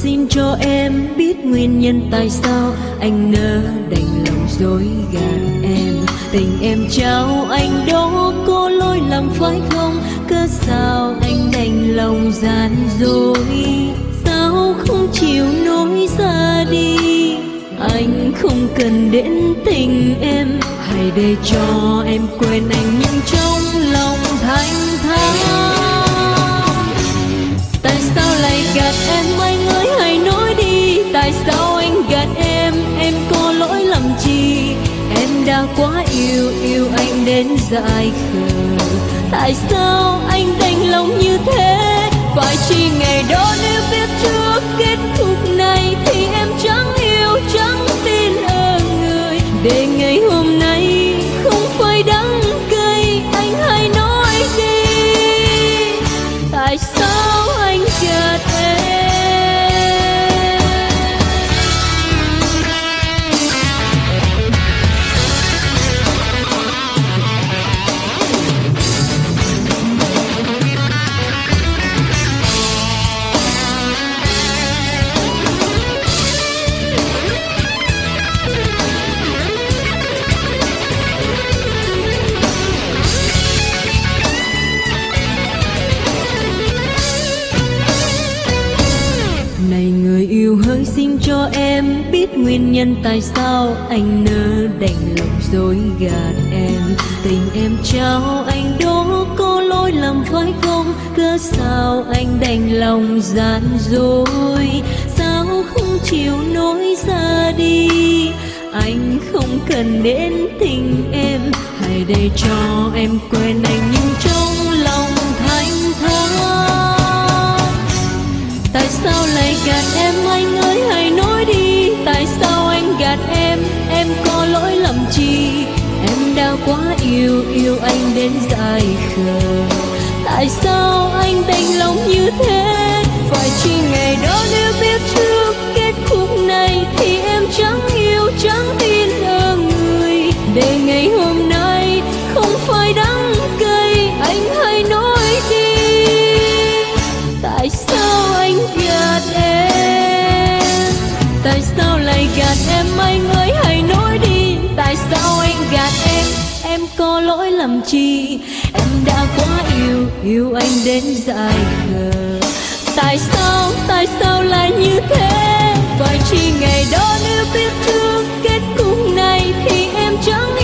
xin cho em biết nguyên nhân tại sao anh nỡ đành lòng dối gạt em. Tình em trao anh đó có lỗi lầm phải không? Cớ sao anh đành lòng gian dối? Sao không chịu nói ra đi? Anh không cần đến tình em, hãy để cho em quên anh nhưng trong lòng thanh thang. Tại sao lại gạt em anh ơi, hãy nói đi. Tại sao anh gạt em có lỗi lầm chi? Em đã quá yêu anh đến dại khờ. Tại sao anh đành lòng như thế? Phải chỉ ngày đó nếu biết trước kết cục này thì em chẳng yêu chẳng tin ở người. Để ngày hôm nay không phải đắng cay, anh hãy nói đi. Tại sao anh gạt em? Này người yêu hỡi, xin cho em biết nguyên nhân tại sao anh nỡ đành lòng dối gạt em. Tình em trao anh đó có lỗi lầm phải không? Cớ sao anh đành lòng gian dối? Sao không chịu nói ra đi? Anh không cần đến tình em, hãy để cho em quên anh nhưng trong lòng thanh thang. Tại sao lại gạt em anh ơi, hãy nói đi. Tại sao anh gạt em có lỗi lầm chi? Em đã quá yêu anh đến dại khờ. Tại sao anh đành lòng như thế? Phải chỉ ngày đó nếu biết trước kết cục này thì em chẳng yêu chẳng tin ở người. Để ngày hôm nay không phải đắng cay, anh hãy nói đi. Tại sao anh gạt em? Tại sao lại gạt em anh ơi, hãy nói đi. Tại sao anh gạt em có lỗi lầm chi? Em đã quá yêu anh đến dại khờ. Tại sao lại như thế? Phải chỉ ngày đó nếu biết trước kết cục này thì em chẳng